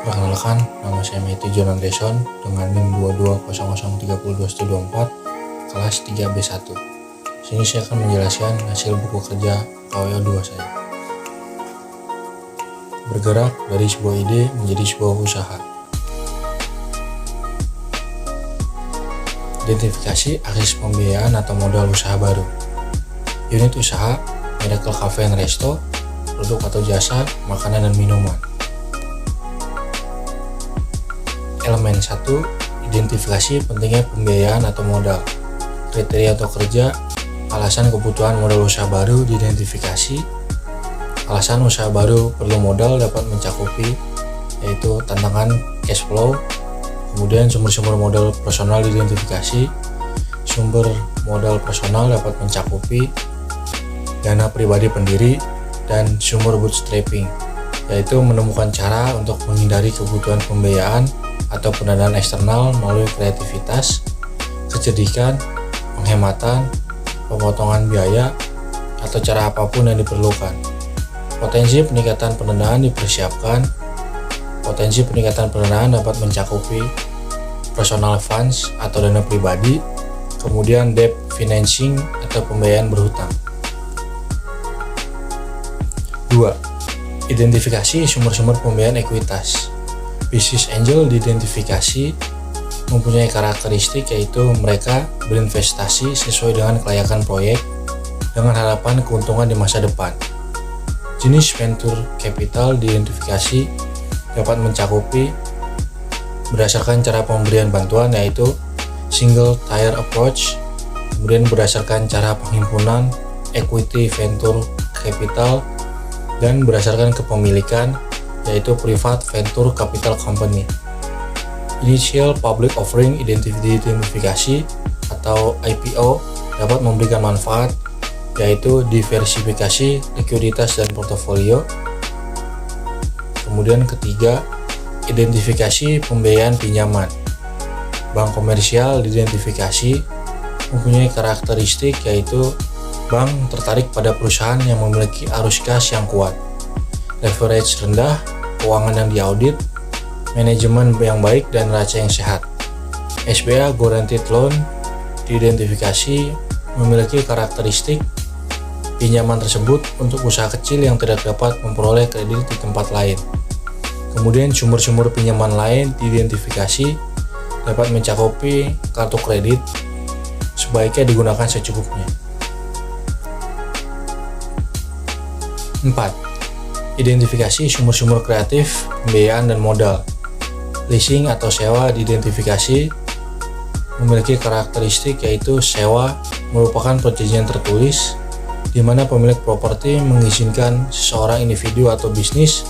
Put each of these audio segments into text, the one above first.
Perkenalkan, nama saya Matthew John Anderson dengan NIM 2200302124 kelas 3B1. Sini saya akan menjelaskan hasil buku kerja KWO 2 saya. Bergerak dari sebuah ide menjadi sebuah usaha. Identifikasi akses pembiayaan atau modal usaha baru. Unit usaha, Miracle Cafe and Resto, produk atau jasa, makanan dan minuman. Elemen 1, identifikasi pentingnya pembiayaan atau modal. Kriteria atau kerja, alasan kebutuhan modal usaha baru diidentifikasi. Alasan usaha baru perlu modal dapat mencakupi, yaitu tantangan cash flow, kemudian sumber-sumber modal personal diidentifikasi. Sumber modal personal dapat mencakupi dana pribadi pendiri dan sumber bootstrapping, yaitu menemukan cara untuk menghindari kebutuhan pembiayaan atau pendanaan eksternal melalui kreativitas, kecerdikan, penghematan, pemotongan biaya, atau cara apapun yang diperlukan. Potensi peningkatan pendanaan dipersiapkan. Potensi peningkatan pendanaan dapat mencakupi personal funds atau dana pribadi, kemudian debt financing atau pembiayaan berhutang. 2. Identifikasi sumber-sumber pembiayaan ekuitas. Business angel diidentifikasi mempunyai karakteristik, yaitu mereka berinvestasi sesuai dengan kelayakan proyek dengan harapan keuntungan di masa depan. Jenis venture capital diidentifikasi dapat mencakupi berdasarkan cara pemberian bantuan, yaitu single tier approach, kemudian berdasarkan cara penghimpunan equity venture capital, dan berdasarkan kepemilikan, yaitu private venture capital company. Initial public offering diidentifikasi atau IPO dapat memberikan manfaat, yaitu diversifikasi likuiditas dan portofolio. Kemudian ketiga, identifikasi pembiayaan pinjaman. Bank komersial diidentifikasi mempunyai karakteristik, yaitu bank tertarik pada perusahaan yang memiliki arus kas yang kuat, leverage rendah, keuangan yang diaudit, manajemen yang baik, dan neraca yang sehat. SBA Guaranteed Loan diidentifikasi memiliki karakteristik pinjaman tersebut untuk usaha kecil yang tidak dapat memperoleh kredit di tempat lain. Kemudian sumber-sumber pinjaman lain diidentifikasi dapat mencakupi kartu kredit, sebaiknya digunakan secukupnya. 4. Identifikasi sumber-sumber kreatif, pembiayaan, dan modal. Leasing atau sewa diidentifikasi memiliki karakteristik, yaitu sewa merupakan perjanjian tertulis di mana pemilik properti mengizinkan seseorang individu atau bisnis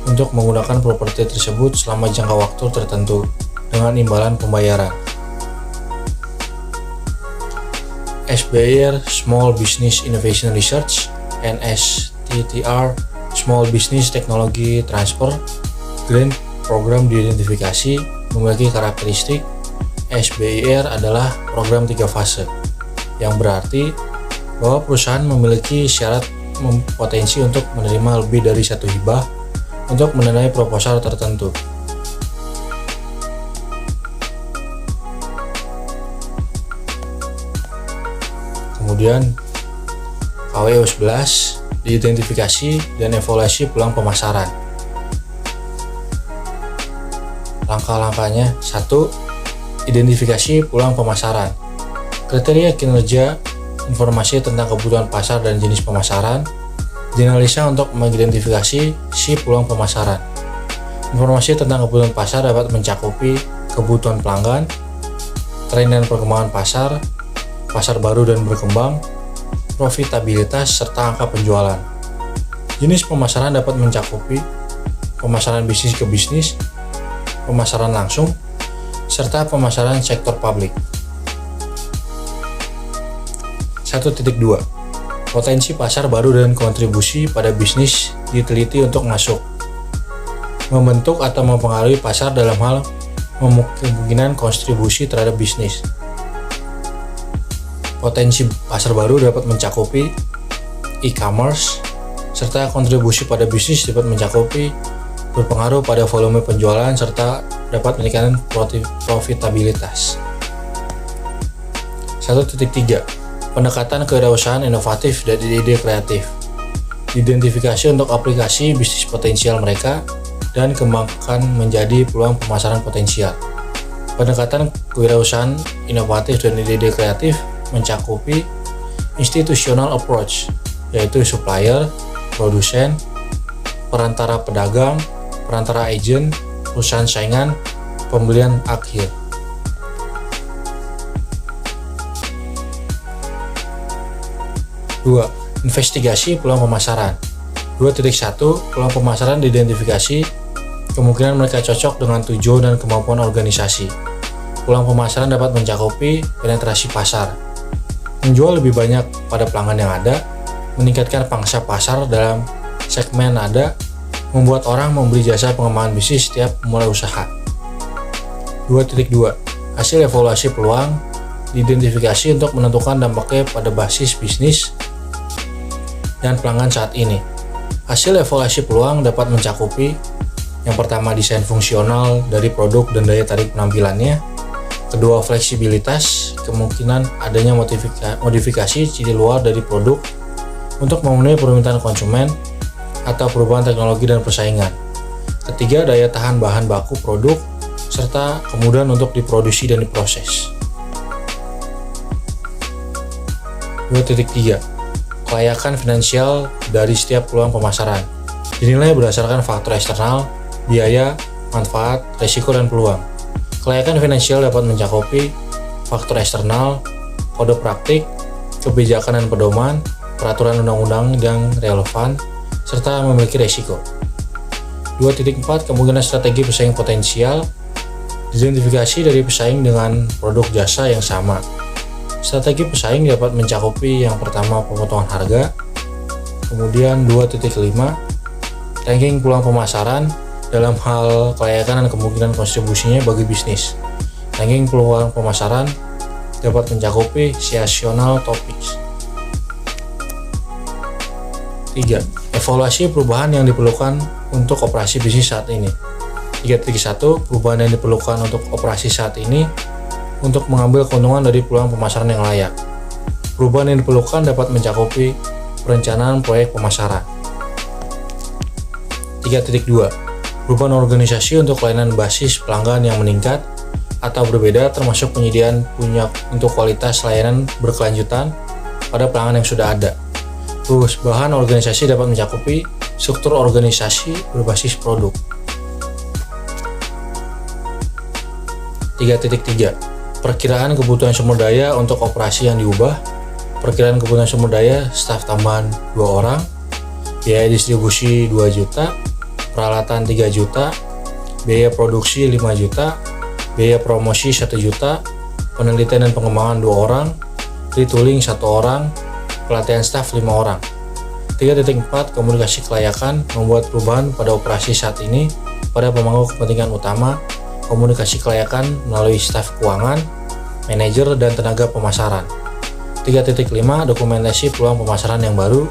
untuk menggunakan properti tersebut selama jangka waktu tertentu dengan imbalan pembayaran. SBIR Small Business Innovation Research (STTR) Small Business Technology Transfer Grant program diidentifikasi memiliki karakteristik SBIR adalah program 3 fase, yang berarti bahwa perusahaan memiliki syarat potensi untuk menerima lebih dari satu hibah untuk mendanai proposal tertentu. Kemudian KWO 11 diidentifikasi dan evaluasi peluang pemasaran. Langkah-langkahnya: 1. Identifikasi peluang pemasaran. Kriteria kinerja, informasi tentang kebutuhan pasar dan jenis pemasaran dianalisa untuk mengidentifikasi si peluang pemasaran. Informasi tentang kebutuhan pasar dapat mencakupi kebutuhan pelanggan, tren dan perkembangan pasar, pasar baru dan berkembang, profitabilitas, serta angka penjualan. Jenis pemasaran dapat mencakupi pemasaran bisnis ke bisnis, pemasaran langsung, serta pemasaran sektor publik. 1.2. Potensi pasar baru dan kontribusi pada bisnis diteliti untuk masuk, membentuk atau mempengaruhi pasar dalam hal kemungkinan kontribusi terhadap bisnis. Potensi pasar baru dapat mencakupi e-commerce, serta kontribusi pada bisnis dapat mencakupi berpengaruh pada volume penjualan serta dapat meningkatkan profitabilitas. 1.3. Pendekatan kewirausahaan inovatif dan ide kreatif. Identifikasi untuk aplikasi bisnis potensial mereka dan kembangkan menjadi peluang pemasaran potensial. Pendekatan kewirausahaan inovatif dan ide kreatif mencakupi institutional approach, yaitu supplier, produsen, perantara pedagang, perantara agen, perusahaan saingan, pembelian akhir. Dua, investigasi peluang pemasaran. 2.1. Peluang pemasaran diidentifikasi, kemungkinan mereka cocok dengan tujuan dan kemampuan organisasi. Peluang pemasaran dapat mencakupi penetrasi pasar, menjual lebih banyak pada pelanggan yang ada, meningkatkan pangsa pasar dalam segmen ada, membuat orang membeli jasa pengembangan bisnis setiap memulai usaha. 2.2. Hasil evaluasi peluang diidentifikasi untuk menentukan dampaknya pada basis bisnis dan pelanggan saat ini. Hasil evaluasi peluang dapat mencakupi yang pertama, desain fungsional dari produk dan daya tarik penampilannya. Kedua, fleksibilitas, kemungkinan adanya modifikasi ciri luar dari produk untuk memenuhi permintaan konsumen atau perubahan teknologi dan persaingan. Ketiga, daya tahan bahan baku produk serta kemudahan untuk diproduksi dan diproses. 2.3. Kelayakan finansial dari setiap peluang pemasaran dinilai berdasarkan faktor eksternal, biaya, manfaat, risiko, dan peluang. Kelayakan finansial dapat mencakupi faktor eksternal, kode praktik, kebijakan dan pedoman, peraturan undang-undang yang relevan, serta memiliki risiko. 2.4. Kemungkinan strategi pesaing potensial, identifikasi dari pesaing dengan produk jasa yang sama. Strategi pesaing dapat mencakupi yang pertama, pemotongan harga. Kemudian 2.5. Ranking peluang pemasaran dalam hal kelayakan dan kemungkinan kontribusinya bagi bisnis. Ranking peluang pemasaran dapat mencakupi situational topics. 3. Evaluasi perubahan yang diperlukan untuk operasi bisnis saat ini. 3.1. Perubahan yang diperlukan untuk operasi saat ini untuk mengambil keuntungan dari peluang pemasaran yang layak. Perubahan yang diperlukan dapat mencakupi perencanaan proyek pemasaran. 3.2. Perubahan organisasi untuk layanan basis pelanggan yang meningkat atau berbeda, termasuk penyediaan untuk kualitas layanan berkelanjutan pada pelanggan yang sudah ada. Perubahan organisasi dapat mencakupi struktur organisasi berbasis produk. 3.3. Perkiraan kebutuhan sumber daya untuk operasi yang diubah. Perkiraan kebutuhan sumber daya, staf tambahan 2 orang, biaya distribusi 2 juta, peralatan 3 juta, biaya produksi 5 juta, biaya promosi 1 juta, penelitian dan pengembangan 2 orang, retooling 1 orang, pelatihan staf 5 orang. 3.4. Komunikasi kelayakan, membuat perubahan pada operasi saat ini pada pemangku kepentingan utama, komunikasi kelayakan melalui staf keuangan, manajer, dan tenaga pemasaran. 3.5. Dokumentasi peluang pemasaran yang baru,